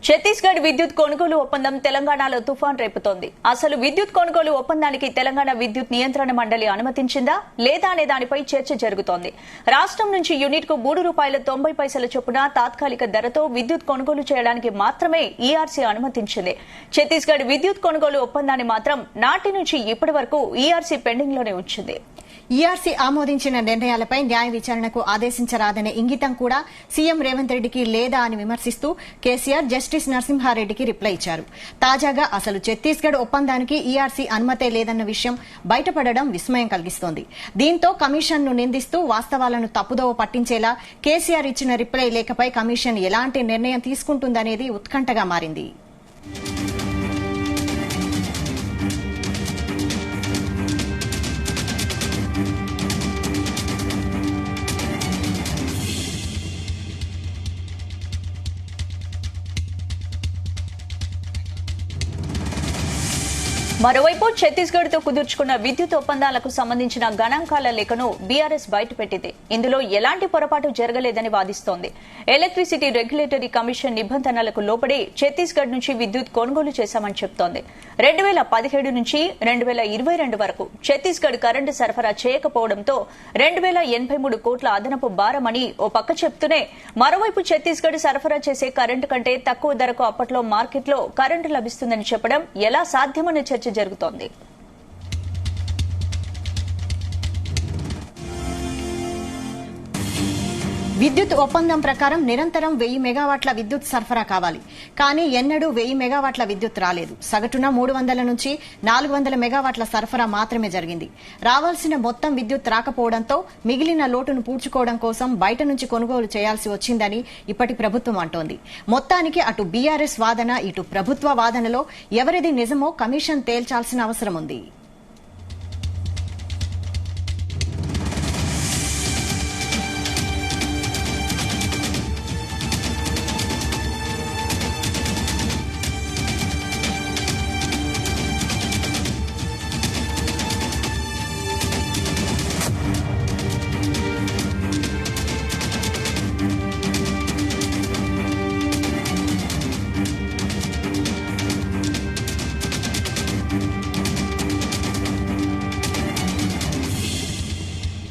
ఛత్తీస్గఢ్ విద్యుత్ కొనుగోలు ఒప్పందం తెలంగాణలో తుఫాన్ రేపుతోంది. అసలు విద్యుత్ కొనుగోలు ఒప్పందానికి తెలంగాణ విద్యుత్ నియంత్రణ మండలి అనుమతించిందా లేదా అనే దానిపై చర్చ జరుగుతోంది. రాష్ట్రం నుంచి యూనిట్ కు ₹3.90 చొప్పున తాత్కాలిక ధరతో విద్యుత్ కొనుగోలు చేయడానికి మాత్రమే ఈఆర్సీ అనుమతించింది. ఛత్తీస్గఢ్ విద్యుత్ కొనుగోలు ఒప్పందాన్ని మాత్రం నాటి నుంచి ఇప్పటి వరకు ఈఆర్సీ పెండింగ్ లోనే ఉంచింది. ఈఆర్సీ ఆమోదించిన నిర్ణయాలపై న్యాయ విచారణకు ఆదేశించరాదనే ఇంగితం కూడా సీఎం రేవంత్ రెడ్డికి లేదా అని విమర్శిస్తూ కేసీఆర్ జస్టిస్ నరసింహారెడ్డికి రిప్లై ఇచ్చారు. తాజాగా అసలు ఛత్తీస్గఢ్ ఒప్పందానికి ఈఆర్సీ అనుమతే లేదన్న విషయం బయటపడడం విస్మయం కలిగిస్తోంది. దీంతో కమిషన్ను నిందిస్తూ వాస్తవాలను తప్పుదోవ పట్టించేలా కేసీఆర్ ఇచ్చిన రిప్లై లేఖపై కమిషన్ ఎలాంటి నిర్ణయం తీసుకుంటుందనేది ఉత్కంఠగా మారింది. మరోవైపు ఛత్తీస్గఢ్ తో కుదుర్చుకున్న విద్యుత్ ఒప్పందాలకు సంబంధించిన గణాంకాల లేఖను బీఆర్ఎస్ బయటపెట్టింది. ఇందులో ఎలాంటి పొరపాటు జరగలేదని వాదిస్తోంది. ఎలక్ట్రిసిటీ రెగ్యులేటరీ కమిషన్ నిబంధనలకు లోబడి ఛత్తీస్గఢ్ నుంచి విద్యుత్ కొనుగోలు చేశామని చెబుతోంది. 2017 నుంచి 2022 వరకు ఛత్తీస్గఢ్ కరెంటు సరఫరా చేయకపోవడంతో 2083 కోట్ల అదనపు భారమని ఓ పక్క చెప్తూనే మరోవైపు ఛత్తీస్గఢ్ సరఫరా చేసే కరెంటు కంటే తక్కువ ధరకు అప్పట్లో మార్కెట్లో కరెంటు లభిస్తుందని చెప్పడం ఎలా సాధ్యమన్న చర్చ జరుగుతోంది. విద్యుత్ ఒప్పందం ప్రకారం నిరంతరం 1000 మెగావాట్ల విద్యుత్ సరఫరా కావాలి. కానీ ఎన్నడూ 1000 మెగావాట్ల విద్యుత్ రాలేదు. సగటున 300 నుంచి 400 మెగావాట్ల సరఫరా మాత్రమే జరిగింది. రావాల్సిన మొత్తం విద్యుత్ రాకపోవడంతో మిగిలిన లోటును పూడ్చుకోవడం కోసం బయట నుంచి కొనుగోలు చేయాల్సి వచ్చిందని ఇప్పటి ప్రభుత్వం అంటోంది. మొత్తానికి అటు బీఆర్ఎస్ వాదన ఇటు ప్రభుత్వ వాదనలో ఎవరిది నిజమో కమిషన్ తేల్చాల్సిన అవసరం ఉంది.